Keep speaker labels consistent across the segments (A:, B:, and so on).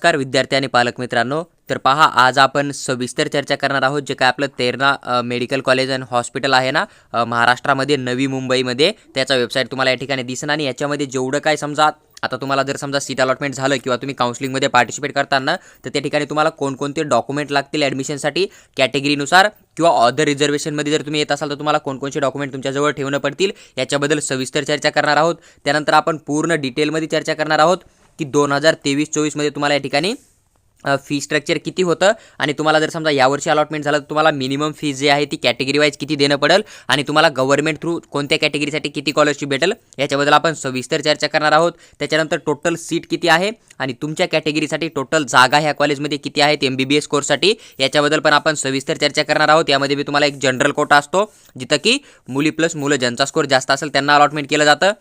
A: नमस्कार विद्यार्थी आणि पालक मित्रांनो, तर पहा आज आपण सविस्तर चर्चा करणार आहोत जे काय आपलं तेरणा मेडिकल कॉलेज आणि हॉस्पिटल आहे ना महाराष्ट्रामध्ये नवी मुंबईमध्ये, त्याचा वेबसाईट तुम्हाला या ठिकाणी दिसेल आणि याच्यामध्ये जेवढं काय समजा आता तुम्हाला जर समजा सीट अलॉटमेंट झालं किंवा तुम्ही काउन्सिलिंगमध्ये पार्टिसिपेट करताना तर त्या ठिकाणी तुम्हाला कोणकोणते डॉक्युमेंट लागतील ॲडमिशनसाठी कॅटेगरीनुसार किंवा अदर रिझर्वेशनमध्ये जर तुम्ही येत असाल तर तुम्हाला कोणकोणते डॉक्युमेंट तुमच्याजवळ ठेवणं पडतील याच्याबद्दल सविस्तर चर्चा करणार आहोत। त्यानंतर आपण पूर्ण डिटेलमध्ये चर्चा करणार आहोत की 2023-24 मध्ये तुम्हाला या ठिकाणी फी स्ट्रक्चर किती होतं आणि तुम्हाला जर समजा यावर्षी अलॉटमेंट झालं तर तुम्हाला मिनिमम फीज जी आहे ती कॅटेगरी वाईज किती देणं पडेल आणि तुम्हाला गव्हर्नमेंट थ्रू कोणत्या कॅटेगरीसाठी किती स्कॉलरशिप भेटेल याच्याबद्दल आपण सविस्तर चर्चा करणार आहोत। त्याच्यानंतर टोटल सीट किती आहे आणि तुमच्या कॅटेगरीसाठी टोटल जागा ह्या कॉलेजमध्ये किती आहेत MBBS कोर्ससाठी याच्याबद्दल पण आपण सविस्तर चर्चा करणार आहोत। यामध्ये मी तुम्हाला एक जनरल कोटा असतो जिथं की मुली प्लस मुलं ज्यांचा स्कोर जास्त असेल त्यांना अलॉटमेंट केलं जातं।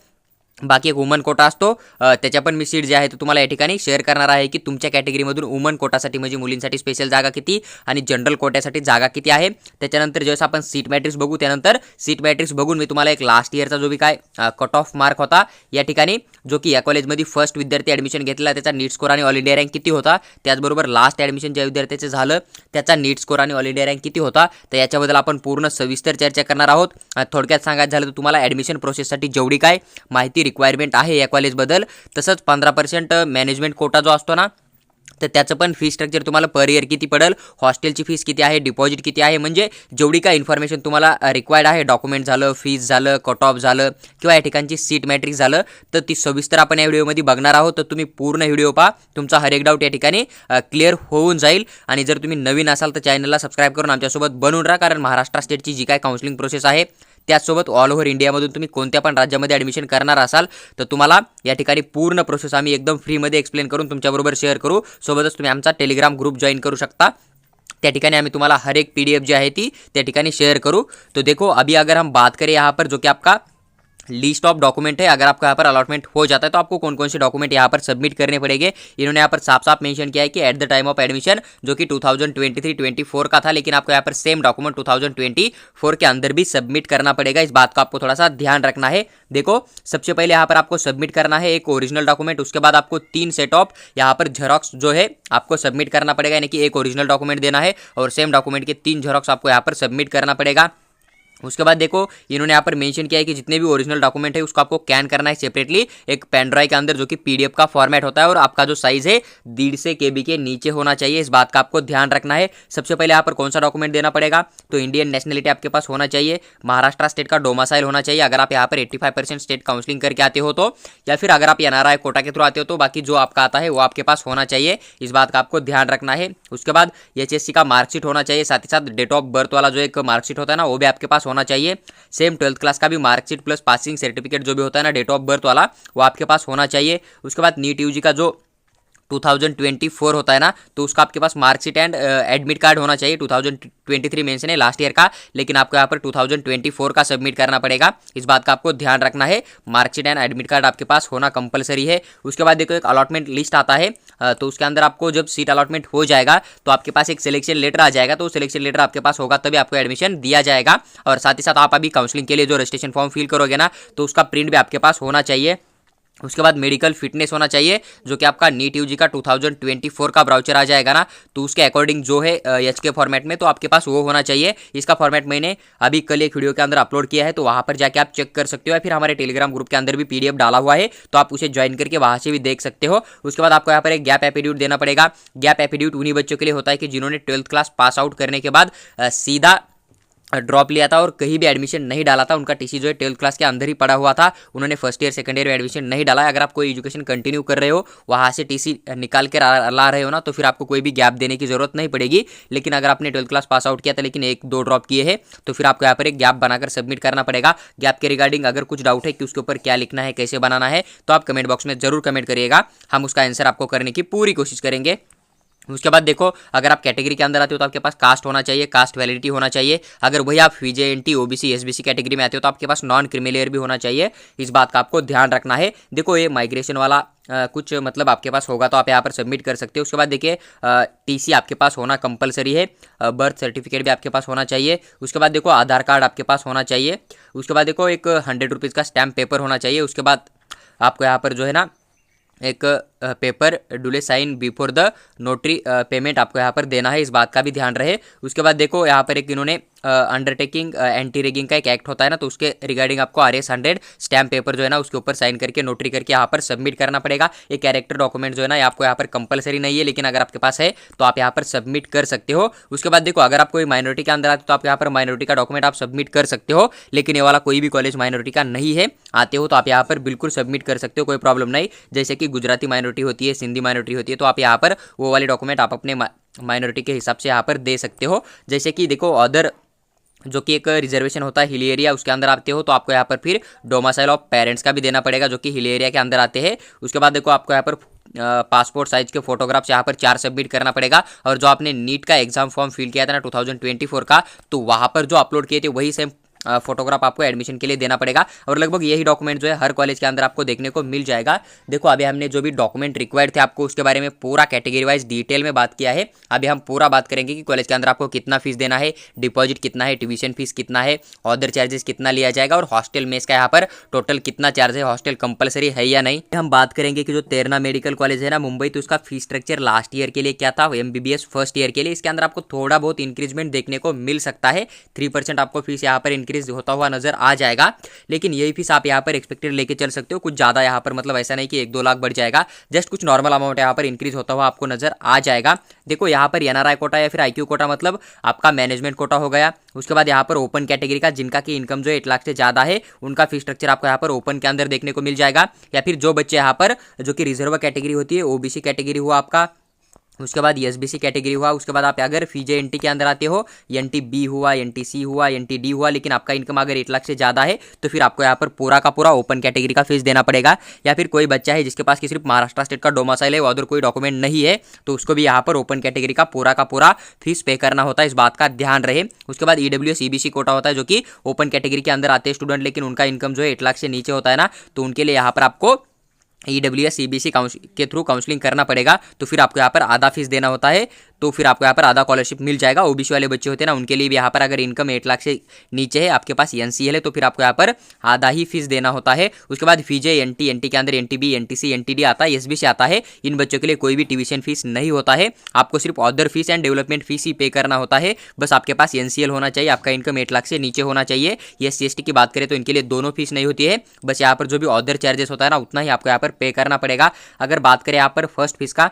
A: बाकी एक वुमन कोटा असतो त्याच्या पण मी सीट जे आहे ते तुम्हाला या ठिकाणी शेअर करणार आहे की तुमच्या कॅटेगरीमधून वुमन कोटासाठी म्हणजे मुलींसाठी स्पेशल जागा किती आणि जनरल कोट्यासाठी जागा किती आहे। त्याच्यानंतर जेव्हा आपण सीट मॅट्रिक्स बघू त्यानंतर सीट मॅट्रिक्स बघून मी तुम्हाला एक लास्ट इयरचा जो बी काय कट ऑफ मार्क होता या ठिकाणी जो की या कॉलेजमध्ये फर्स्ट विद्यार्थी ॲडमिशन घेतला त्याचा नीट स्कोर आणि ऑल इंडिया रँक किती होता, त्याचबरोबर लास्ट ॲडमिशन ज्या विद्यार्थ्याचं झालं त्याचा नीट स्कोर आणि ऑल इंडिया रँक किती होता तर याच्याबद्दल आपण पूर्ण सविस्तर चर्चा करणार आहोत। थोडक्यात सांगायचं झालं तर तुम्हाला ॲडमिशन प्रोसेससाठी जेवढी काय माहिती रिक्वायरमेंट आहे या कॉलेजबद्दल तसंच 15% मॅनेजमेंट कोटा जो असतो ना तर त्याचं पण फी स्ट्रक्चर तुम्हाला पर इयर किती पडेल, हॉस्टेलची फीस किती आहे, डिपॉझिट किती आहे, म्हणजे जेवढी काय इन्फॉर्मेशन तुम्हाला रिक्वायर्ड आहे डॉक्युमेंट झालं, फीस झालं, कट ऑफ झालं किंवा या ठिकाणची सीट मॅट्रिक्स झालं तर ती सविस्तर आपण या व्हिडिओमध्ये बघणार आहोत। तर तुम्ही पूर्ण व्हिडिओ पहा, तुमचा हर एक डाऊट या ठिकाणी क्लिअर होऊन जाईल। आणि जर तुम्ही नवीन असाल तर चॅनलला सबस्क्राईब करून आमच्यासोबत बनून राहा, कारण महाराष्ट्र स्टेटची जी काय काउन्सिलिंग प्रोसेस आहे त्याचसोबत ऑल ओव्हर इंडियामधून तुम्ही कोणत्या पण राज्यामध्ये ॲडमिशन करणार असाल तर तुम्हाला या ठिकाणी पूर्ण प्रोसेस आम्ही एकदम फ्रीमध्ये एक्सप्लेन करून तुमच्याबरोबर शेअर करू। सोबतच तुम्ही आमचा टेलिग्राम ग्रुप जॉईन करू शकता, त्या ठिकाणी आम्ही तुम्हाला हर एक PDF जी आहे ती त्या ठिकाणी शेयर करू। तो देखो अभी अगर हम बात करें यहाँ पर जो कि आपका लिस्ट ऑफ डॉक्यूमेंट है, अगर आपको यहाँ पर अलॉटमेंट हो जाता है तो आपको कौन कौन से डॉक्यूमेंट यहाँ पर सबमिट करने पड़ेंगे इन्होंने यहाँ पर साफ साफ मेंशन किया है कि at the time of admission जो कि 2023-24 का था, लेकिन आपको यहाँ पर सेम डॉक्यूमेंट 2024 के अंदर भी सबमिट करना पड़ेगा। इस बात का आपको थोड़ा सा ध्यान रखना है। देखो सबसे पहले यहाँ पर आपको सबमिट करना है एक ओरिजिनल डॉक्यूमेंट, उसके बाद आपको 3 सेट ऑफ यहाँ पर झेरॉक्स जो है आपको सबमिट करना पड़ेगा, यानी कि एक ओरिजिनल डॉक्यूमेंट देना है और सेम डॉक्यूमेंट के 3 झेरॉक्स आपको यहाँ पर सबमिट करना पड़ेगा। उसके बाद देखो इन्होंने यहाँ पर मेंशन किया है कि जितने भी ओरिजिनल डॉक्यूमेंट है उसको आपको कैन करना है सेपरेटली एक पेन ड्राइव के अंदर जो कि PDF का फॉर्मेट होता है और आपका जो साइज है 150 KB के नीचे होना चाहिए। इस बात का आपको ध्यान रखना है। सबसे पहले यहाँ पर कौन सा डॉक्यूमेंट देना पड़ेगा तो इंडियन नेशनलिटी आपके पास होना चाहिए, महाराष्ट्र स्टेट का डोमासाइल होना चाहिए अगर आप यहाँ पर 85% स्टेट काउंसलिंग करके आते हो तो, या फिर अगर आप NRI कोटा के थ्रू आते हो तो बाकी जो आपका आता है वो आपके पास होना चाहिए। इस बात का आपको ध्यान रखना है। उसके बाद HSC का मार्कशीट होना चाहिए, साथ ही साथ डेट ऑफ बर्थ वाला जो एक मार्कशीट होता है ना वो भी आपके पास होना चाहिए। सेम 12th क्लास का भी मार्कशीट प्लस पासिंग सर्टिफिकेट जो भी होता है ना डेट ऑफ बर्थ वाला वो आपके पास होना चाहिए। उसके बाद नीट UG का जो 2024 होता है ना तो उसका आपके पास मार्कशीट एंड एडमिट कार्ड होना चाहिए। 2023 मेंशन है लास्ट ईयर का, लेकिन आपको यहाँ पर 2024 का सबमिट करना पड़ेगा। इस बात का आपको ध्यान रखना है। मार्कशीट एंड एडमिट कार्ड आपके पास होना कंपलसरी है। उसके बाद देखो एक अलॉटमेंट लिस्ट आता है तो उसके अंदर आपको जब सीट अलॉटमेंट हो जाएगा तो आपके पास एक सिलेक्शन लेटर आ जाएगा, तो सिलेक्शन लेटर आपके पास होगा तभी आपको एडमिशन दिया जाएगा। और साथ ही साथ आप अभी काउंसलिंग के लिए जो रजिस्ट्रेशन फॉर्म फिल करोगे ना तो उसका प्रिंट भी आपके पास होना चाहिए। उसके बाद मेडिकल फिटनेस होना चाहिए जो कि आपका नीट UG का 2024 का ब्राउचर आ जाएगा ना तो उसके अकॉर्डिंग जो है HK फॉर्मेट में तो आपके पास वो होना चाहिए। इसका फॉर्मेट मैंने अभी कल एक वीडियो के अंदर अपलोड किया है तो वहाँ पर जाके आप चेक कर सकते हो, या फिर हमारे टेलीग्राम ग्रुप के अंदर भी PDF डाला हुआ है तो आप उसे ज्वाइन करके वहाँ से भी देख सकते हो। उसके बाद आपको यहाँ पर एक गैप एफिडेविट देना पड़ेगा। गैप एफिडेविट उन्हीं बच्चों के लिए होता है कि जिन्होंने 12th क्लास पास आउट करने के बाद सीधा ड्रॉप लिया था और कहीं भी एडमिशन नहीं डाला था, उनका TC जो है 12th क्लास के अंदर ही पड़ा हुआ था, उन्होंने फर्स्ट ईयर सेकंड ईयर में एडमिशन नहीं डाला है। अगर आप कोई एजुकेशन कंटिन्यू कर रहे हो वहाँ से TC निकाल के ला रहे हो ना तो फिर आपको कोई भी गैप देने की जरूरत नहीं पड़ेगी। लेकिन अगर आपने 12th क्लास पास आउट किया था लेकिन 1-2 ड्रॉप किए हैं तो फिर आपको यहाँ पर एक गैप बनाकर सबमिट करना पड़ेगा। गैप के रिगार्डिंग अगर कुछ डाउट है कि उसके ऊपर क्या लिखना है, कैसे बनाना है तो आप कमेंट बॉक्स में जरूर कमेंट करिएगा, हम उसका आंसर आपको करने की पूरी कोशिश करेंगे। उसके बाद देखो अगर आप कैटेगरी के अंदर आते हो तो आपके पास कास्ट होना चाहिए, कास्ट वैलिडिटी होना चाहिए। अगर वही आप VJNT OBC SBC कैटेगरी में आते हो तो आपके पास नॉन क्रिमिलियर भी होना चाहिए। इस बात का आपको ध्यान रखना है। देखो ये माइग्रेशन वाला कुछ मतलब आपके पास होगा तो आप यहाँ पर सबमिट कर सकते हो। उसके बाद देखिए TC आपके पास होना कंपलसरी है, बर्थ सर्टिफिकेट भी आपके पास होना चाहिए। उसके बाद देखो आधार कार्ड आपके पास होना चाहिए। उसके बाद देखो एक 100 रुपीज़ का स्टैम्प पेपर होना चाहिए। उसके बाद आपको यहाँ पर जो है ना एक paper duly sign before the notary payment आपको यहाँ पर देना है, इस बात का भी ध्यान रहे। उसके बाद देखो यहाँ पर एक इन्होंने अंडरटेकिंग एंटी रेगिंग का एक एक्ट होता है ना, तो उसके रिगार्डिंग आपको RS-100 स्टैम्प पेपर जो है ना उसके ऊपर साइन करके नोटरी करके यहाँ पर सबमिट करना पड़ेगा। ये कैरेक्टर डॉक्यूमेंट जो है ना ये आपको यहाँ पर कंपलसरी नहीं है, लेकिन अगर आपके पास है तो आप यहाँ पर सबमिट कर सकते हो। उसके बाद देखो अगर आप कोई माइनॉरिटी के अंदर आते हो तो आप यहाँ पर माइनॉरिटी का डॉक्यूमेंट आप सबमिट कर सकते हो, लेकिन ये वाला कोई भी कॉलेज माइनॉरिटी का नहीं है, आते हो तो आप यहाँ पर बिल्कुल सबमिट कर सकते हो, कोई प्रॉब्लम नहीं। जैसे कि गुजराती माइनॉरिटी होती है, सिंधी माइनॉरिटी होती है, तो आप यहाँ पर वो वाले डॉक्यूमेंट आप अपने माइनॉरिटी के हिसाब से यहाँ पर दे सकते हो। जैसे कि देखो अदर जो कि एक रिजर्वेशन होता है हिल एरिया, उसके अंदर आते हो तो आपको यहाँ पर फिर डोमासाइल ऑफ पेरेंट्स का भी देना पड़ेगा, जो कि हिल एरिया के अंदर आते हैं। उसके बाद देखो आपको यहाँ पर पासपोर्ट साइज के फोटोग्राफ्स यहाँ पर 4 सबमिट करना पड़ेगा, और जो आपने नीट का एग्जाम फॉर्म फिल किया था ना 2024 का, तो वहाँ पर जो अपलोड किए थे वही सेम फोटोग्राफ आपको एडमिशन के लिए देना पड़ेगा। और लगभग यही डॉक्यूमेंट जो है हर कॉलेज के अंदर आपको देखने को मिल जाएगा। देखो अभी हमने जो भी डॉक्यूमेंट रिक्वायर्ड थे आपको उसके बारे में पूरा कैटेगरी वाइज डिटेल में बात किया है। अभी हम पूरा बात करेंगे कि कॉलेज के अंदर आपको कितना फीस देना है, डिपॉजिट कितना है, ट्यूशन फीस कितना है, अदर चार्जेस कितना लिया जाएगा, और हॉस्टल मेस का यहाँ पर टोटल कितना चार्ज है, हॉस्टल कंपलसरी है या नहीं। हम बात करेंगे कि जो तेरना मेडिकल कॉलेज है ना मुंबई, तो उसका फीस स्ट्रक्चर लास्ट ईयर के लिए क्या था, MBBS फर्स्ट ईयर के लिए, इसके अंदर आपको थोड़ा बहुत इंक्रीजमेंट देखने को मिल सकता है। 3% आपको फीस यहाँ पर इंक्रीज होता हुआ नजर आ जाएगा, लेकिन यही फीस आप यहाँ पर एक्सपेक्टेड लेके चल सकते हो। कुछ ज्यादा यहाँ पर मतलब ऐसा नहीं कि 1-2 लाख बढ़ जाएगा, जस्ट कुछ नॉर्मल अमाउंट यहाँ पर इंक्रीज होता हुआ आपको नजर आ जाएगा। देखो यहाँ पर NRI कोटा या फिर IQ कोटा मतलब आपका मैनेजमेंट कोटा हो गया। उसके बाद यहाँ पर ओपन कैटेगरी का जिनका की इनकम जो 1 लाख से ज्यादा है उनका फीस स्ट्रक्चर आपको यहाँ पर ओपन के अंदर देखने को मिल जाएगा। या फिर जो बच्चे यहाँ पर जो कि रिजर्व कैटेगरी होती है, OBC कैटेगरी हुआ आपका, उसके बाद SBC कैटेगरी हुआ, उसके बाद आप अगर FJ-NT के अंदर आते हो, NTB हुआ, NTC हुआ, NTD हुआ, लेकिन आपका इनकम अगर 1 लाख से ज़्यादा है तो फिर आपको यहाँ पर पूरा का पूरा ओपन कैटेगरी का फीस देना पड़ेगा। या फिर कोई बच्चा है जिसके पास कि सिर्फ महाराष्ट्र स्टेट का डोमासाइल है, अदर कोई डॉक्यूमेंट नहीं है, तो उसको भी यहाँ पर ओपन कैटेगरी का पूरा फीस पे करना होता है, इस बात का ध्यान रहे। उसके बाद EWS EBC कोटा होता है, जो कि ओपन कैटेगरी के अंदर आते हैं स्टूडेंट, लेकिन उनका इनकम जो है 1 लाख से नीचे होता है ना, तो उनके लिए यहाँ पर आपको EWS EBC के थ्रू काउंसलिंग करना पड़ेगा, तो फिर आपको यहाँ पर आधा फीस देना होता है, तो फिर आपको यहाँ पर आधा स्कॉलरशिप मिल जाएगा। OBC वाले बच्चे होते हैं ना उनके लिए भी यहाँ पर अगर इनकम 1 लाख से नीचे है, आपके पास NCL है, तो फिर आपको यहाँ पर आधा ही फीस देना होता है। उसके बाद FJ-NT के अंदर NTB NTC NTD आता है, SBC आता है, इन बच्चों के लिए कोई भी ट्यूशन फीस नहीं होता है, आपको सिर्फ other fees and development fees ही पे करना होता है। बस आपके पास NCL होना चाहिए, आपका इनकम 1 लाख से नीचे होना चाहिए। SC ST की बात करें तो इनके लिए दोनों फीस नहीं होती है, बस यहाँ पर जो भी अदर चार्जेस होता है ना उतना ही आपको यहाँ पर पे करना पड़ेगा। अगर बात करें यहाँ पर फर्स्ट फीस का,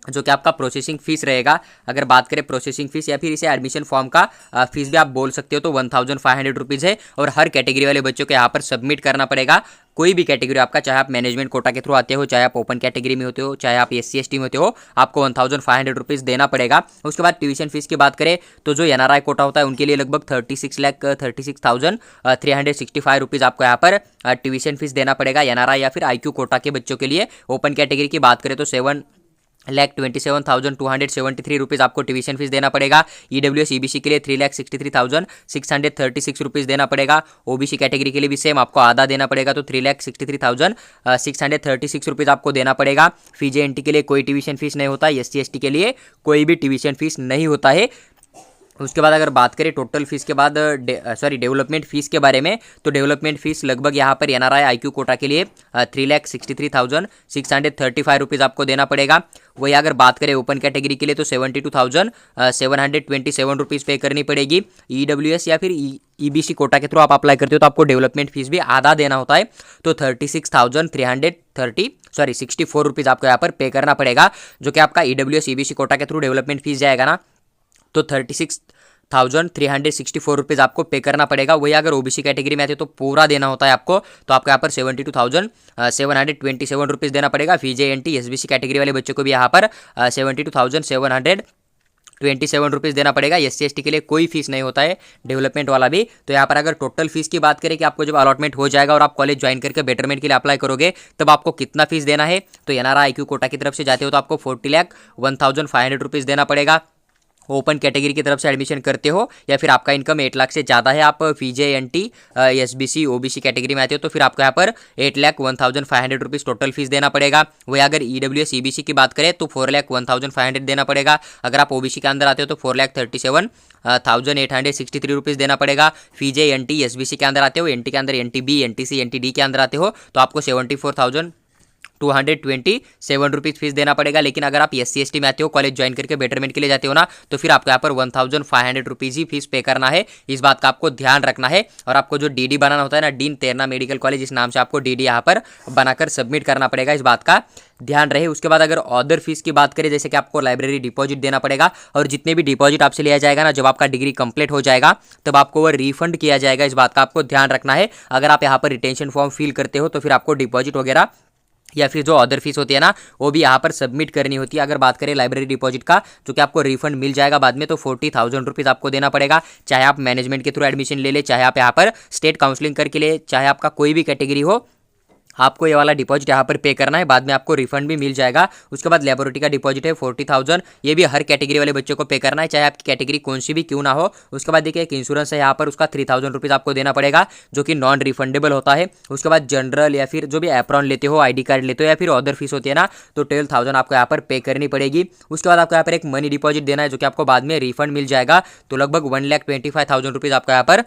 A: जो कि आपका प्रोसेसिंग फीस रहेगा, अगर बात करें प्रोसेसिंग फीस या फिर इसे एडमिशन फॉर्म का फीस भी आप बोल सकते हो, तो 1500 रुपीज़ है, और हर कैटेगरी वाले बच्चों को यहाँ पर सबमिट करना पड़ेगा। कोई भी कैटेगरी आपका, चाहे आप मैनेजमेंट कोटा के थ्रू आते हो, चाहे आप ओपन कैटेगरी में होते हो, चाहे आप SC ST में होते हो, आपको 1500 रुपीज़ देना पड़ेगा। उसके बाद ट्यूशन फीस की बात करें तो जो NRI कोटा होता है उनके लिए लगभग 36,36,365 रुपीज़ आपको यहाँ पर ट्यूशन फीस देना पड़ेगा, NRI या फिर IQ कोटा के बच्चों के लिए। ओपन कैटेगरी की बात करें तो 7,27,273 रुपीज़ आपको ट्यूशन फीस देना पड़ेगा। EWS EBC के लिए 3,63,636 रुपीज़ देना पड़ेगा। OBC कैटेगरी के लिए भी सेम आपको आधा देना पड़ेगा, तो 3,63,636 रुपीज़ आपको देना पड़ेगा। FJ-NT के लिए कोई ट्यूशन फीस नहीं होता, SC ST के लिए कोई भी ट्यूशन फीस नहीं होता है। उसके बाद अगर बात करें टोटल फीस के बाद डेवलपमेंट फीस के बारे में, तो डेवलपमेंट फीस लगभग यहाँ पर NRI IQ कोटा के लिए 3,63,635 रुपीज़ आपको देना पड़ेगा। वही अगर बात करें ओपन कैटेगरी के लिए तो 72,727 रुपीज़ पे करनी पड़ेगी। EWS या फिर EBC कोटा के थ्रू आप अप्लाई करते हो तो आपको डेवलपमेंट फीस भी आधा देना होता है, तो 64 रुपीज़ आपको यहाँ पर पे करना पड़ेगा, जो कि आपका EWS EBC कोटा के थ्रू डेवलपमेंट फीस जाएगा ना, तो 36,364 रुपीज़ आपको पे करना पड़ेगा। वही अगर OBC कैटेगरी में आते तो पूरा देना होता है आपको, तो आपको यहाँ पर 72,727 रुपीज़ देना पड़ेगा। FJ-NT SBC कैटेगरी वाले बच्चों को भी यहाँ पर 72,727 रुपीज़ देना पड़ेगा। SC ST के लिए कोई फीस नहीं होता है, डेवलपमेंट वाला भी। तो यहाँ पर अगर टोटल फीस की बात करें कि आपको जब अलॉटमेंट हो जाएगा और आप कॉलेज ज्वाइन करके बेटरमेंट के लिए अप्लाई करोगे तब आपको कितना फीस देना है, तो NRI IQ कोटा की तरफ से जाते हो तो आपको 40,01,500 रुपीज़ देना पड़ेगा। ओपन कैटेगरी की तरफ से एडमिशन करते हो या फिर आपका इनकम 8 लाख से ज़्यादा है, आप FJ-NT SBC OBC कैटेगरी में आते हो तो फिर आपको यहाँ पर 8,01,500 रुपीज़ टोटल फीस देना पड़ेगा। वही अगर EWS EBC की बात करें तो 4,01,500 देना पड़ेगा। अगर आप OBC के अंदर आते हो तो 4,37,863 रुपीज़ देना पड़ेगा। FJ-NT SBC के अंदर आते हो, NT के अंदर NTB NTC NTD के अंदर आते हो तो आपको 74,000 ₹227 फीस देना पड़ेगा। लेकिन अगर आप SC/ST में आते हो, कॉलेज ज्वाइन करके बेटरमेंट के लिए जाते हो ना, तो फिर आपको यहाँ पर ₹1500 ही फीस पे करना है। इस बात का आपको ध्यान रखना है। और आपको जो DD बनाना होता है ना, डीन तेरना मेडिकल कॉलेज, इस नाम से आपको DD यहाँ पर बनाकर सबमिट करना पड़ेगा, इस बात का ध्यान रहे। उसके बाद अगर अदर फीस की बात करें, जैसे कि आपको लाइब्रेरी डिपॉजिट देना पड़ेगा, और जितने भी डिपॉजिट आपसे लिया जाएगा ना, जब आपका डिग्री कंप्लीट हो जाएगा तब आपको वो रिफंड किया जाएगा, इस बात का आपको ध्यान रखना है। अगर आप यहाँ पर रिटेंशन फॉर्म फिल करते हो तो फिर आपको डिपॉजिट वगैरह या फिर जो अदर फीस होती है ना, वो भी यहाँ पर सबमिट करनी होती है। अगर बात करें लाइब्रेरी डिपॉजिट का, जो कि आपको रिफंड मिल जाएगा बाद में, तो ₹40,000 आपको देना पड़ेगा। चाहे आप मैनेजमेंट के थ्रू एडमिशन ले ले, चाहे आप यहाँ पर स्टेट काउंसलिंग करके ले, चाहे आपका कोई भी कैटेगरी हो, आपको ये वाला डिपॉजिट यहाँ पर पे करना है, बाद में आपको रिफंड भी मिल जाएगा। उसके बाद लेबोरेटरी का डिपॉजिट है 40,000, ये भी हर कैटेगरी वाले बच्चों को पे करना है, चाहे आपकी कैटेगरी कौन सी भी क्यों ना हो। उसके बाद देखिए एक इंश्योरेंस है यहाँ पर, उसका ₹3,000 आपको देना पड़ेगा, जो कि नॉन रिफंडेबल होता है। उसके बाद जनरल या फिर जो भी एप्रॉन लेते हो, ID कार्ड लेते हो, या फिर अदर फीस होती है ना, तो 12,000 आपको यहाँ पर पे करनी पड़ेगी। उसके बाद आपको यहाँ पर एक मनी डिपॉजिट देना है, जो कि आपको बाद में रिफंड मिल जाएगा। तो लगभग ₹1,25,000 आपको यहाँ पर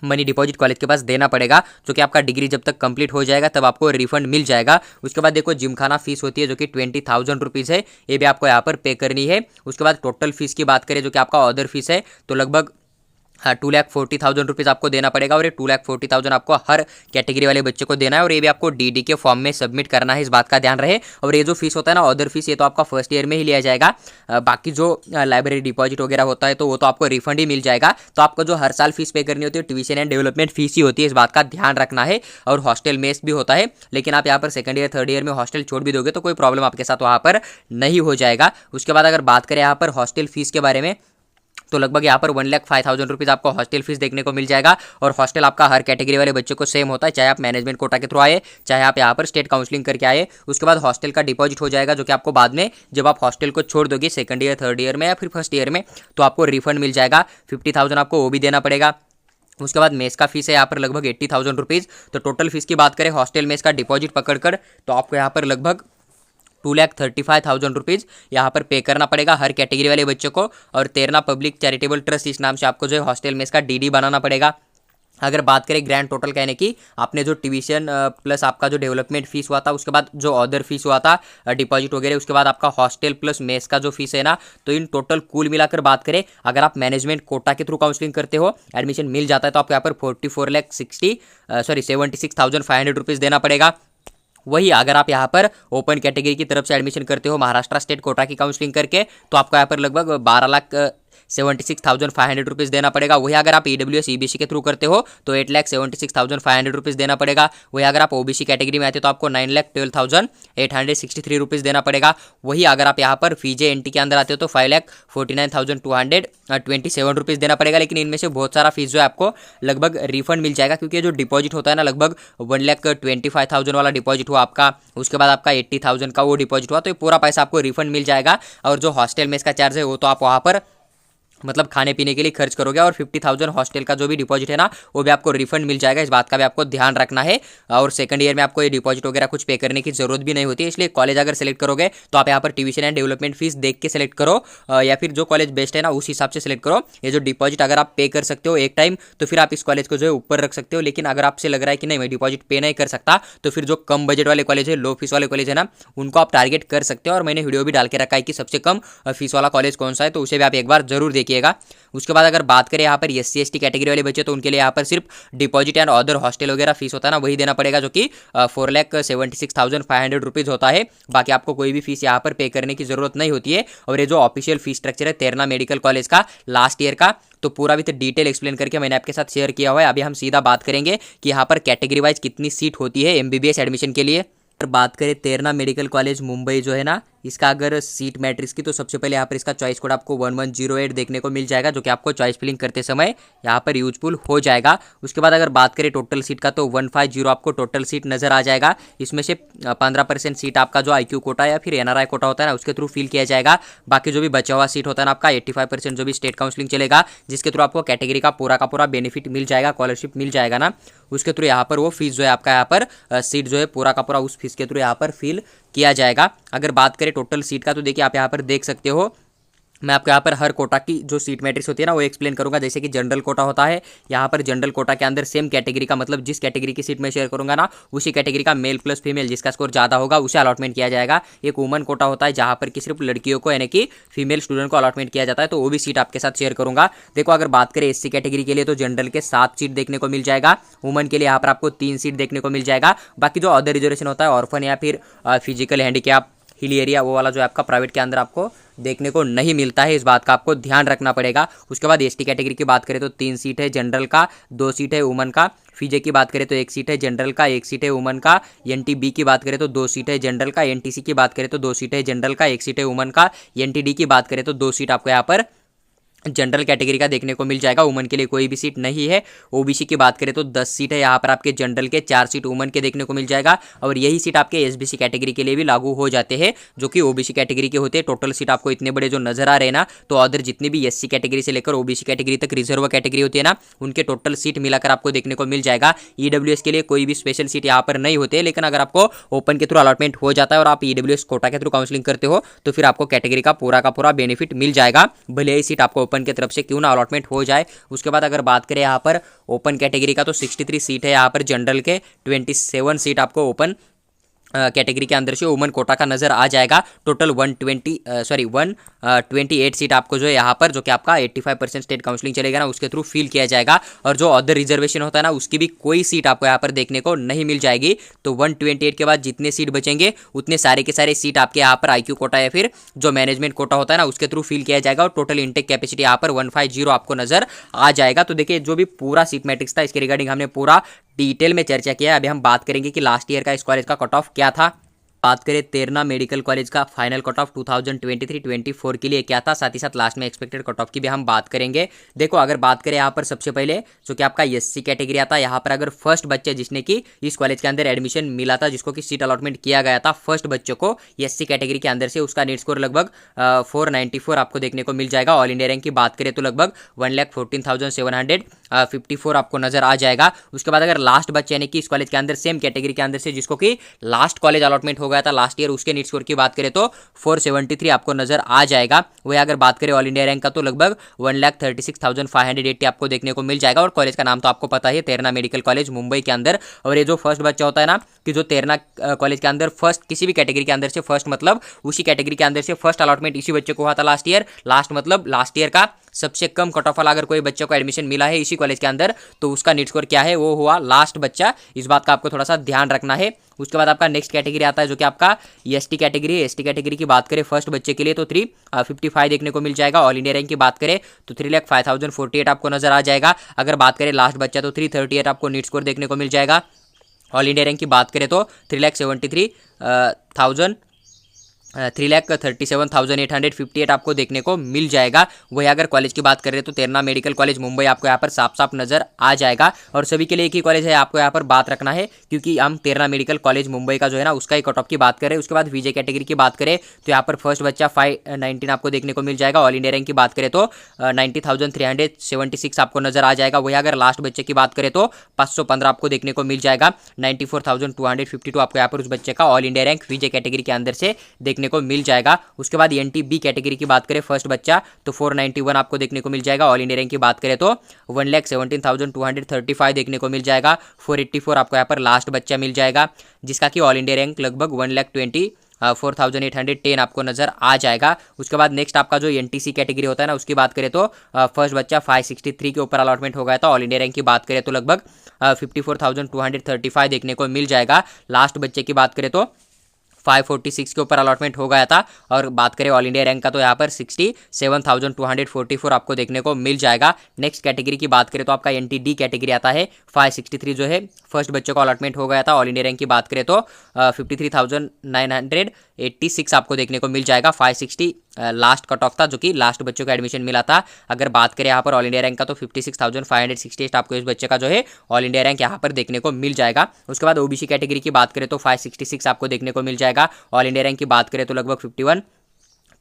A: मनी डिपॉजिट कॉलेज के पास देना पड़ेगा, जो कि आपका डिग्री जब तक कंप्लीट हो जाएगा तब आपको रिफंड मिल जाएगा। उसके बाद देखो जिमखाना फीस होती है, जो कि ₹20,000 है, ये भी आपको यहाँ पर पे करनी है। उसके बाद टोटल फीस की बात करें, जो कि आपका अदर फीस है, तो लगभग ₹2,40,000 आपको देना पड़ेगा। और ये 2,40,000 आपको हर कैटेगरी वाले बच्चे को देना है, और ये भी आपको DD के फॉर्म में सबमिट करना है, इस बात का ध्यान रहे। और ये जो फीस होता है ना, अदर फीस, ये तो आपका फर्स्ट ईयर में ही लिया जाएगा। बाकी जो लाइब्रेरी डिपॉजिट वगैरह होता है, तो वो तो आपको रिफंड ही मिल जाएगा। तो आपको जो हर साल फीस पे करनी होती है, ट्यूशन एंड डेवलपमेंट फीस ही होती है, इस बात का ध्यान रखना है। और हॉस्टल मेस भी होता है, लेकिन आप यहाँ पर सेकंड ईयर थर्ड ईयर में हॉस्टल छोड़ भी दोगे तो कोई प्रॉब्लम आपके साथ वहाँ पर नहीं हो जाएगा। उसके बाद अगर बात करें यहाँ पर हॉस्टल फीस के बारे में, तो लगभग यहाँ पर ₹1,05,000 आपको हॉस्टल फीस देखने को मिल जाएगा। और हॉस्टल आपका हर कैटेगरी वाले बच्चों को सेम होता है, चाहे आप मैनेजमेंट कोटा के थ्रू आए, चाहे आप यहाँ पर स्टेट काउंसलिंग करके आए। उसके बाद हॉस्टल का डिपॉजिट हो जाएगा, जो कि आपको बाद में जब आप हॉस्टल को छोड़ दोगे सेकंड ईयर थर्ड ईयर में या फिर फर्स्ट ईयर में, तो आपको रिफंड मिल जाएगा। 50,000 आपको वो भी देना पड़ेगा। उसके बाद मेस का फीस है यहाँ पर लगभग ₹80,000। तो टोटल फीस की बात करें हॉस्टल मेस का डिपॉजिट पकड़कर, तो आपको यहाँ पर लगभग ₹2,35,000 यहाँ पर पे करना पड़ेगा हर कैटेगरी वाले बच्चों को। और तेरना पब्लिक चैरिटेबल ट्रस्ट, इस नाम से आपको जो है हॉस्टल में इसका DD बनाना पड़ेगा। अगर बात करें ग्रैंड टोटल कहने की, आपने जो ट्यूशन प्लस आपका जो डेवलपमेंट फीस हुआ था, उसके बाद जो अदर फीस हुआ था डिपॉजिट वगैरह, उसके बाद आपका हॉस्टल प्लस मेस का जो फीस है ना, तो इन टोटल कुल मिलाकर बात करें, अगर आप मैनेजमेंट कोटा के थ्रू काउंसलिंग करते हो, एडमिशन मिल जाता है, तो आपको यहाँ पर 76,500 देना पड़ेगा। वही अगर आप यहाँ पर ओपन कैटेगरी की तरफ से एडमिशन करते हो महाराष्ट्र स्टेट कोटा की काउंसलिंग करके, तो आपको यहाँ पर लगभग 12,76,500 देना पड़ेगा। वही अगर आप EWS EBC के थ्रू करते हो तो 8,76,500 देना पड़ेगा। वही अगर आप OBC कैटेगरी में आते हो तो आपको 9,12,863 देना पड़ेगा। वही अगर आप यहाँ पर FJ NT के अंदर आते हो तो 5,49,227 देना पड़ेगा। लेकिन इनमें से बहुत सारा फीस जो है आपको लगभग रिफंड मिल जाएगा, क्योंकि जो डिपॉजिट होता है ना, लगभग 1,25,000 वाला डिपॉजिट हुआ आपका, उसके बाद आपका 80,000 का वो डिपॉजिट हुआ, तो ये पूरा पैसा आपको रिफंड मिल जाएगा। और जो हॉस्टल में इसका चार्ज है वो तो आप वहाँ पर मतलब खाने पीने के लिए खर्च करोगे। और 50,000 हॉस्टल का जो भी डिपॉजिट है ना, वो भी आपको रिफंड मिल जाएगा, इस बात का भी आपको ध्यान रखना है। और सेकंड ईयर में आपको ये डिपॉजिट वगैरह कुछ पे करने की जरूरत भी नहीं होती है। इसलिए कॉलेज अगर सेलेक्ट करोगे तो आप यहाँ पर ट्यूशन एंड डेवलपमेंट फीस देख के सेलेक्ट करो, या फिर जो कॉलेज बेस्ट है ना उस हिसाब से सेलेक्ट करो। ये जो डिपॉजिट अगर आप पे कर सकते हो एक टाइम, तो फिर आप इस कॉलेज को जो है ऊपर रख सकते हो। लेकिन अगर आपसे लग रहा है कि नहीं मैं डिपॉजिट पे नहीं कर सकता, तो फिर जो कम बजट वाले कॉलेज है, लो फीस वाले कॉलेज है ना, उनको आप टारगेट कर सकते हो। और मैंने वीडियो भी डाल के रखा है कि सबसे कम फीस वाला कॉलेज कौन सा है, तो उसे भी आप एक बार जरूर देखिएगा। उसके बाद अगर बात करें यहाँ पर SC ST कैटेगरी वाले बच्चे, तो उनके लिए यहाँ पर सिर्फ डिपॉजिट एंड अदर हॉस्टल वगैरह फीस होता है ना, वही देना पड़ेगा, जो कि 4,76,500 होता है। बाकी आपको कोई भी फीस यहाँ पर पे करने की जरूरत नहीं होती है। और ये जो ऑफिशियल फीस स्ट्रक्चर है तेरना मेडिकल कॉलेज का लास्ट ईयर का, तो पूरा विद डिटेल एक्सप्लेन करके मैंने आपके साथ शेयर किया हुआ है। अभी हम सीधा बात करेंगे कि यहाँ पर कैटेगरी वाइज कितनी सीट होती है MBBS एडमिशन के लिए। बात करें तेरना मेडिकल कॉलेज मुंबई जो है ना, इसका अगर सीट मैट्रिक्स की, तो सबसे पहले यहाँ पर इसका चॉइस कोड आपको 1108 देखने को मिल जाएगा, जो कि आपको चॉइस फिलिंग करते समय यहाँ पर यूजफुल हो जाएगा। उसके बाद अगर बात करें टोटल सीट का, तो 150 आपको टोटल सीट नजर आ जाएगा। इसमें से 15% सीट आपका जो IQ कोटा या फिर NRI कोटा होता है ना, उसके थ्रू फिल किया जाएगा। बाकी जो भी बचा हुआ सीट होता है ना आपका 85% जो भी स्टेट काउंसलिंग चलेगा, जिसके थ्रू आपको कैटेगरी का पूरा बेनिफिट मिल जाएगा, स्कॉलरशिप मिल जाएगा ना, उसके थ्रू यहाँ पर वो फीस जो है आपका यहाँ पर सीट जो है पूरा का पूरा उस फीस के थ्रू यहाँ पर फिल किया जाएगा। अगर बात करें टोटल सीट का, तो देखिए आप यहाँ पर देख सकते हो मैं आपको यहाँ पर हर कोटा की जो सीट मैट्रिक्स होती है ना वो एक्सप्लेन करूंगा। जैसे कि जनरल कोटा होता है, यहाँ पर जनरल कोटा के अंदर सेम कैटेगरी का, मतलब जिस कैटेगरी की सीट मैं शेयर करूंगा ना उसी कैटेगरी का मेल प्लस फीमेल जिसका स्कोर ज़्यादा होगा उसे अलॉटमेंट किया जाएगा। एक वुमन कोटा होता है जहाँ पर कि सिर्फ लड़कियों को यानी कि फीमेल स्टूडेंट को अलॉटमेंट किया जाता है, तो वो भी सीट आपके साथ शेयर करूंगा। देखो अगर बात करें एससी कैटेगरी के लिए तो जनरल के 7 सीट देखने को मिल जाएगा, वुमन के लिए यहाँ पर आपको 3 सीट देखने को मिल जाएगा। बाकी जो अदर रिजर्वेशन होता है ऑर्फन या फिर फिजिकल हैंडीकैप हिल एरिया वो वाला जो आपका प्राइवेट के अंदर आपको देखने को नहीं मिलता है, इस बात का आपको ध्यान रखना पड़ेगा। उसके बाद एसटी कैटेगरी की बात करें तो 3 सीट है जनरल का, 2 सीट है वुमन का। फीजे की बात करें तो 1 सीट है जनरल का, 1 सीट है वुमन का। एनटीबी की बात करें तो 2 सीट है जनरल का। एनटीसी की बात करें तो 2 सीट है जनरल का, 1 सीट है वुमन का। एनटीडी की बात करें तो 2 सीट आपको यहाँ पर जनरल कैटेगरी का देखने को मिल जाएगा, वुमन के लिए कोई भी सीट नहीं है। ओबीसी की बात करें तो 10 सीट है यहाँ पर आपके जनरल के, 4 सीट वुमन के देखने को मिल जाएगा। और यही सीट आपके एसबीसी कैटेगरी के लिए भी लागू हो जाते हैं जो कि ओबीसी कैटेगरी के होते हैं। टोटल सीट आपको इतने बड़े जो नजर आ रहे हैं ना, तो अदर जितनी भी एससी कैटेगरी से लेकर ओबीसी कैटेगरी तक रिजर्व कैटेगरी होती है ना, उनके टोटल सीट मिलाकर आपको देखने को मिल जाएगा। ईडब्ल्यूएस के लिए कोई भी स्पेशल सीट यहाँ पर नहीं होते, लेकिन अगर आपको ओपन के थ्रू अलॉटमेंट हो जाता है और आप ईडब्ल्यूएस कोटा के थ्रू काउंसलिंग करते हो तो फिर आपको कैटेगरी का पूरा बेनिफिट मिल जाएगा, भले ही सीट आपको ओपन की तरफ से क्यों ना अलॉटमेंट हो जाए। उसके बाद अगर बात करें यहाँ पर ओपन कैटेगरी का तो 63 सीट है यहाँ पर जनरल के, 27 सीट आपको ओपन कैटेगरी के अंदर से वुमन कोटा का नजर आ जाएगा। टोटल 128 सीट आपको जो है यहाँ पर, जो कि आपका 85% स्टेट काउंसलिंग चलेगा ना उसके थ्रू फिल किया जाएगा। और जो अदर रिजर्वेशन होता है ना उसकी भी कोई सीट आपको यहाँ पर देखने को नहीं मिल जाएगी। तो 128 के बाद जितने सीट बचेंगे उतने सारे के सारे सीट आपके यहाँ पर आईक्यू कोटा या फिर जो मैनेजमेंट कोटा होता है ना उसके थ्रू फिल किया जाएगा। और टोटल इंटेक कैपेसिटी यहाँ पर 150 आपको नजर आ जाएगा। तो देखिए जो भी पूरा सीट मैट्रिक्स था इसके रिगार्डिंग हमने पूरा डिटेल में चर्चा किया है। अभी हम बात करेंगे कि लास्ट ईयर का इस कॉलेज का कट ऑफ क्या था। बात करें तेरना मेडिकल कॉलेज का फाइनल कट ऑफ 2023-24 के लिए क्या था, साथ ही साथ लास्ट में एक्सपेक्टेड कट ऑफ की भी हम बात करेंगे। देखो अगर बात करें यहाँ पर सबसे पहले जो कि आपका एससी कैटेगरी आता है, यहाँ पर अगर फर्स्ट बच्चे जिसने कि इस कॉलेज के अंदर एडमिशन मिला था, जिसको कि सीट अलॉटमेंट किया गया था, फर्स्ट बच्चे को एससी कैटेगरी के अंदर से उसका नीट स्कोर लगभग 494 आपको देखने को मिल जाएगा। ऑल इंडिया रैंक की बात करें तो लगभग 1,14,754 आपको नजर आ जाएगा। उसके बाद अगर लास्ट बच्चे यानी कि इस कॉलेज के अंदर सेम कैटेगरी के अंदर से जिसको कि लास्ट कॉलेज अलॉटमेंट हो गया था लास्ट ईयर, उसके नीट स्कोर की बात करें तो 473 आपको नजर आ जाएगा। वही अगर बात करें ऑल इंडिया रैंक का तो लगभग 1,36,580 आपको देखने को मिल जाएगा। और कॉलेज का नाम तो आपको पता है, तेरना मेडिकल कॉलेज मुंबई के अंदर। और ये जो फर्स्ट बच्चा होता है ना, कि जो तेरना कॉलेज के अंदर फर्स्ट किसी भी कैटेगरी के अंदर से फर्स्ट, मतलब उसी कैटेगरी के अंदर से फर्स्ट अलॉटमेंट इसी बच्चे को हुआ था लास्ट ईयर। लास्ट मतलब लास्ट ईयर का सबसे कम कट ऑफ वाला अगर कोई बच्चे को एडमिशन मिला है इसी कॉलेज के अंदर तो उसका नीट स्कोर क्या है, वो हुआ लास्ट बच्चा। इस बात का आपको थोड़ा सा ध्यान रखना है। उसके बाद आपका नेक्स्ट कैटेगरी आता है जो कि आपका एसटी कैटेगरी है। एसटी कैटेगरी की बात करें फर्स्ट बच्चे के लिए तो 355 देखने को मिल जाएगा। ऑल इंडिया रैंक की बात करें तो 3,05,048 आपको नजर आ जाएगा। अगर बात करें लास्ट बच्चा तो 338 आपको नीट स्कोर देखने को मिल जाएगा। ऑल इंडिया रैंक की बात करें तो 3,37,858 आपको देखने को मिल जाएगा। वही अगर कॉलेज की बात करें तो तेरना मेडिकल कॉलेज मुंबई आपको यहाँ पर साफ साफ नजर आ जाएगा। और सभी के लिए एक ही कॉलेज है, आपको यहाँ पर बात रखना है, क्योंकि हम तेरना मेडिकल कॉलेज मुंबई का जो है ना उसका ही कट ऑफ की बात करें। उसके बाद विजय कैटेगरी की बात करें तो यहाँ पर फर्स्ट बच्चा 519 आपको देखने को मिल जाएगा। ऑल इंडिया रैंक की बात करें तो 90,376 आपको नजर आ जाएगा। वही अगर लास्ट बच्चे की बात करें तो 515 आपको देखने को मिल जाएगा। 94,252 आपको यहाँ पर उस बच्चे का ऑल इंडिया रैंक विजय कैटेगरी के अंदर से देखने को मिल जाएगा। उसके बाद एनटीबी कैटेगरी की बात करें फर्स्ट बच्चा तो 491 आपको देखने को मिल जाएगा। ऑल इंडिया रैंक की बात करें तो 1,17,235 देखने को मिल जाएगा। 484 आपको यहाँ पर लास्ट बच्चा मिल जाएगा, जिसका कि ऑल इंडिया रैंक लगभग 1,24,810 आपको नजर आ जाएगा। उसके बाद नेक्स्ट आपका जो एनटीसी कैटेगरी होता है ना उसकी बात करें तो फर्स्ट बच्चा 563 के ऊपर अलॉटमेंट हो गया था। ऑल इंडिया रैंक की बात करें तो लगभग 54,235 देखने को मिल जाएगा। लास्ट बच्चे की बात करें तो 546 के ऊपर अलॉटमेंट हो गया था। और बात करें ऑल इंडिया रैंक का तो यहाँ पर 67,244 आपको देखने को मिल जाएगा। नेक्स्ट कैटेगरी की बात करें तो आपका एनटीडी कैटेगरी आता है। 563 जो है फर्स्ट बच्चे को अलॉटमेंट हो गया था। ऑल इंडिया रैंक की बात करें तो 53,986 आपको देखने को मिल जाएगा। 560 लास्ट कट ऑफ था जो कि लास्ट बच्चों का एडमिशन मिला था। अगर बात करें यहाँ पर ऑल इंडिया रैंक का तो 56,568 आपको इस बच्चे का जो है ऑल इंडिया रैंक यहाँ पर देखने को मिल जाएगा। उसके बाद ओबीसी कैटेगरी की बात करें तो 566 आपको देखने को मिल जाएगा। ऑल इंडिया रैंक की बात करें तो लगभग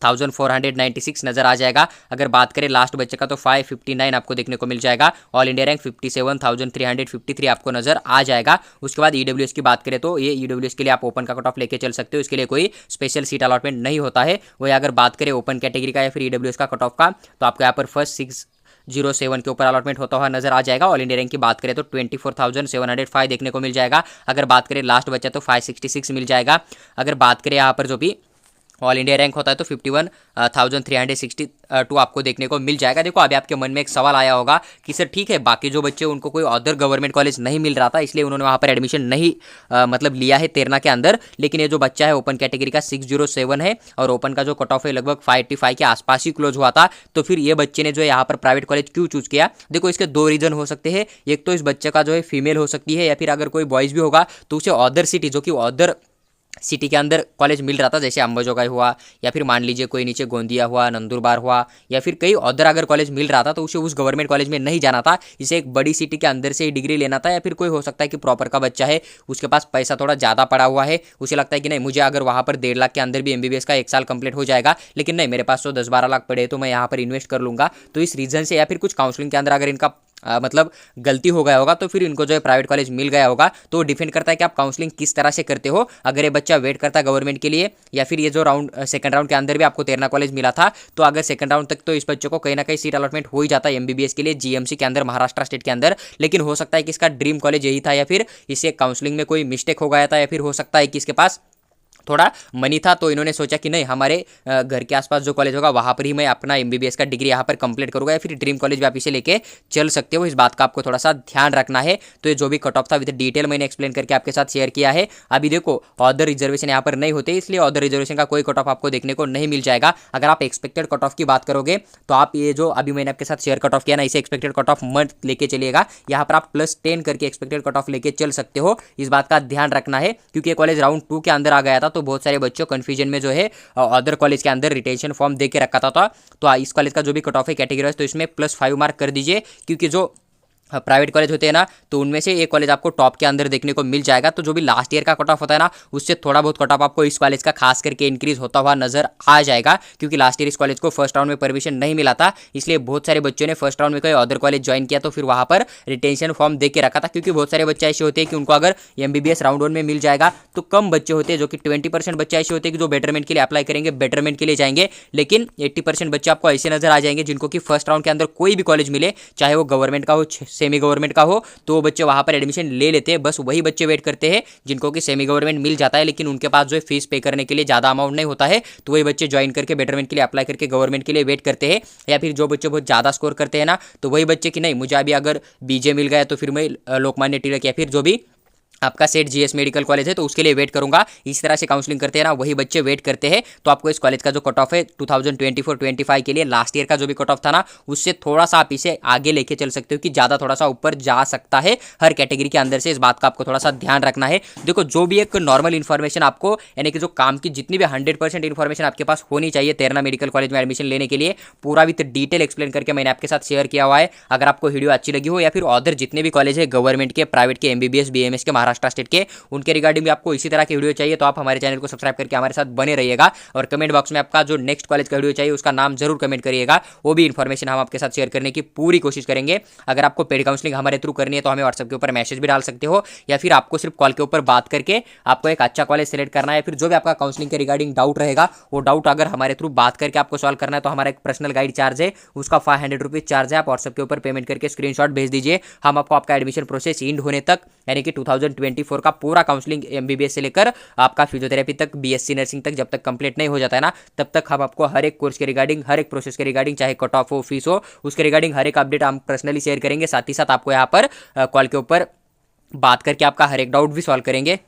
A: 1496 नजर आ जाएगा। अगर बात करें लास्ट बच्चे का तो 559 आपको देखने को मिल जाएगा। ऑल इंडिया रैंक 57,353 आपको नजर आ जाएगा। उसके बाद ईडब्ल्यूएस की बात करें तो ये ईडब्ल्यूएस के लिए आप ओपन का कट ऑफ लेके चल सकते हो, इसके लिए कोई स्पेशल सीट अलॉटमेंट नहीं होता है। वही अगर बात करें ओपन कैटेगरी का या फिर ईडब्ल्यूएस का कट ऑफ का, तो आपको यहाँ पर फर्स्ट 607 के ऊपर अलॉटमेंट होता हुआ नजर आ जाएगा। ऑल इंडिया रैंक की बात करें तो 24,705 देखने को मिल जाएगा। अगर बात करें लास्ट बच्चा तो 566 मिल जाएगा। अगर बात करें यहाँ पर जो भी ऑल इंडिया रैंक होता है तो 51,362 आपको देखने को मिल जाएगा। देखो अभी आपके मन में एक सवाल आया होगा कि सर ठीक है, बाकी जो बच्चे उनको कोई अदर गवर्नमेंट कॉलेज नहीं मिल रहा था इसलिए उन्होंने वहाँ पर एडमिशन नहीं मतलब लिया है तेरना के अंदर, लेकिन ये जो बच्चा है ओपन कैटेगरी का 607 है और ओपन का जो कट ऑफ है लगभग 585 के आसपास ही क्लोज हुआ था, तो फिर ये बच्चे ने जो है यहाँ पर प्राइवेट कॉलेज क्यों चूज किया? देखो इसके दो रीजन हो सकते हैं। एक तो इस बच्चे का जो है फीमेल हो सकती है, या फिर अगर कोई बॉयज भी होगा तो उसे अदर सिटी जो कि अदर सिटी के अंदर कॉलेज मिल रहा था, जैसे अंबाजोगाई हुआ या फिर मान लीजिए कोई नीचे गोंदिया हुआ, नंदुरबार हुआ या फिर कई अदर अगर कॉलेज मिल रहा था तो उसे उस गवर्नमेंट कॉलेज में नहीं जाना था, इसे एक बड़ी सिटी के अंदर से ही डिग्री लेना था। या फिर कोई हो सकता है कि प्रॉपर का बच्चा है, उसके पास पैसा थोड़ा ज़्यादा पड़ा हुआ है, उसे लगता है कि नहीं मुझे अगर वहाँ पर 1.5 लाख के अंदर भी एमबीबीएस का 1 साल कंप्लीट हो जाएगा, लेकिन नहीं मेरे पास तो 10-12 लाख पड़े तो मैं यहाँ पर इन्वेस्ट कर लूँगा। तो इस रीज़न से या फिर कुछ काउंसलिंग के अंदर अगर इनका मतलब गलती हो गया होगा तो फिर इनको जो है प्राइवेट कॉलेज मिल गया होगा। तो डिपेंड करता है कि आप काउंसलिंग किस तरह से करते हो। अगर ये बच्चा वेट करता है गवर्नमेंट के लिए या फिर ये जो सेकंड राउंड के अंदर भी आपको तेरना कॉलेज मिला था, तो अगर सेकंड राउंड तक तो इस बच्चे को कहीं ना कहीं सीट अलॉटमेंट हो ही जाता है एमबीबीएस के लिए जीएमसी के अंदर, महाराष्ट्र स्टेट के अंदर। लेकिन हो सकता है कि इसका ड्रीम कॉलेज यही था या फिर इसे काउंसलिंग में कोई मिस्टेक हो गया था, या फिर हो सकता है कि इसके पास थोड़ा मनी था तो इन्होंने सोचा कि नहीं हमारे घर के आसपास जो कॉलेज होगा वहाँ पर ही मैं अपना एमबीबीएस का डिग्री यहाँ पर कंप्लीट करूँगा, या फिर ड्रीम कॉलेज भी आप इसे लेके चल सकते हो। इस बात का आपको थोड़ा सा ध्यान रखना है। तो ये जो भी कट ऑफ था विद डिटेल मैंने एक्सप्लेन करके आपके साथ शेयर किया है। अभी देखो अदर रिजर्वेशन यहाँ पर नहीं होते, इसलिए अदर रिजर्वेशन का कोई कट ऑफ आपको देखने को नहीं मिल जाएगा। अगर आप एक्सपेक्टेड कट ऑफ की बात करोगे तो आप ये जो अभी मैंने आपके साथ शेयर कट ऑफ किया ना, इसे एक्सपेक्टेड कट ऑफ मत लेके चलिएगा। यहाँ पर आप +10 करके एक्सपेक्टेड कट ऑफ लेके चल सकते हो। इस बात का ध्यान रखना है क्योंकि ये कॉलेज राउंड 2 के अंदर आ गया था, तो बहुत सारे बच्चों कंफ्यूजन में जो है अदर कॉलेज के अंदर रिटेंशन फॉर्म दे के रखा था। तो इस कॉलेज का जो भी कट ऑफ है कैटेगरी वाइज तो इसमें +5 मार्क कर दीजिए, क्योंकि जो प्राइवेट कॉलेज होते हैं ना तो उनमें से एक कॉलेज आपको टॉप के अंदर देखने को मिल जाएगा। तो जो भी लास्ट ईयर का कट ऑफ होता है ना उससे थोड़ा बहुत कट ऑफ आपको इस कॉलेज का खास करके इंक्रीज होता हुआ नजर आ जाएगा, क्योंकि लास्ट ईयर इस कॉलेज को फर्स्ट राउंड में परमिशन नहीं मिला था, इसलिए बहुत सारे बच्चों ने फर्स्ट राउंड में कोई अदर कॉलेज ज्वाइन किया तो फिर वहाँ पर रिटेंशन फॉर्म दे के रखा था। क्योंकि बहुत सारे बच्चे ऐसे होते हैं कि उनको अगर एमबीबीएस राउंड 1 में मिल जाएगा तो कम बच्चे होते हैं, जो कि 20% बच्चे ऐसे होते हैं कि जो बेटरमेंट के लिए अप्लाई करेंगे, बेटरमेंट के लिए जाएंगे, लेकिन 80% बच्चे आपको ऐसे नजर आ जाएंगे जिनको कि फर्स्ट राउंड के अंदर कोई भी कॉलेज मिले, चाहे वो गवर्नमेंट का हो सेमी गवर्नमेंट का हो, तो वो बच्चे वहां पर एडमिशन ले लेते हैं। बस वही बच्चे वेट करते हैं जिनको कि सेमी गवर्नमेंट मिल जाता है, लेकिन उनके पास जो है फीस पे करने के लिए ज़्यादा अमाउंट नहीं होता है, तो वही बच्चे ज्वाइन करके बेटरमेंट के लिए अप्लाई करके गवर्नमेंट के लिए वेट करते हैं। या फिर जो बच्चे बहुत ज़्यादा स्कोर करते हैं ना तो वही बच्चे कि नहीं मुझे अभी अगर बीजे मिल गया तो फिर मैं लोकमान्य तिलक या फिर जो भी आपका सेट जीएस मेडिकल कॉलेज है तो उसके लिए वेट करूंगा। इस तरह से काउंसलिंग करते हैं ना वही बच्चे वेट करते हैं। तो आपको इस कॉलेज का जो कट ऑफ है 2024-25 के लिए लास्ट ईयर का जो भी कट ऑफ था ना उससे थोड़ा सा आप इसे आगे लेके चल सकते हो कि ज़्यादा थोड़ा सा ऊपर जा सकता है हर कैटेगरी के अंदर से। इस बात का आपको थोड़ा सा ध्यान रखना है। देखो जो भी एक नॉर्मल इन्फॉर्मेशन आपको यानी कि जो काम की जितनी भी 100% इन्फॉर्मेशन आपके पास होनी चाहिए तेरना मेडिकल कॉलेज में एडमिशन लेने के लिए पूरा विद डिटेल एक्सप्लेन करके मैंने आपके साथ शेयर किया हुआ है। अगर आपको वीडियो अच्छी लगी हो या फिर अदर जितने भी कॉलेज है गवर्नमेंट के, प्राइवेट के, एमबीबीएस, बीएमएस के, महाराष्ट्र स्टेट के, उनके रिगार्डिंग भी आपको इसी तरह की वीडियो चाहिए तो आप हमारे चैनल को सब्सक्राइब करके हमारे साथ बने रहिएगा। और कमेंट बॉक्स में आपका जो नेक्स्ट कॉलेज का वीडियो चाहिए उसका नाम जरूर कमेंट करिएगा, वो भी इन्फॉर्मेशन हम आपके साथ शेयर करने की पूरी कोशिश करेंगे। अगर आपको पेड काउंसलिंग हमारे थ्रू करनी है तो हमें व्हाट्सएप के ऊपर मैसेज भी डाल सकते हो, या फिर आपको सिर्फ कॉल के ऊपर बात करके आपको एक अच्छा कॉलेज सेलेक्ट करना है, फिर जो भी आपका काउंसलिंग के रिगार्डिंग डाउट रहेगा वो डाउट अगर हमारे थ्रू बात करके आपको सॉल्व करना है तो हमारा एक पर्सनल गाइड चार्ज है, उसका 500 रुपीज चार्ज है। आप व्हाट्सएप के ऊपर पेमेंट करके स्क्रीनशॉट भेज दीजिए, हम आपको आपका एडमिशन प्रोसेस इंड होने तक यानी कि 2024 का पूरा काउंसलिंग एमबीबीएस से लेकर आपका फिजियोथेरेपी तक, बीएससी नर्सिंग तक जब तक कंप्लीट नहीं हो जाता है ना तब तक हम आपको हर एक कोर्स के रिगार्डिंग, हर एक प्रोसेस के रिगार्डिंग, चाहे कट ऑफ हो, फीस हो, उसके रिगार्डिंग हर एक अपडेट हम पर्सनली शेयर करेंगे। साथ ही साथ आपको यहाँ पर कॉल के ऊपर बात करके आपका हर एक डाउट भी सॉल्व करेंगे।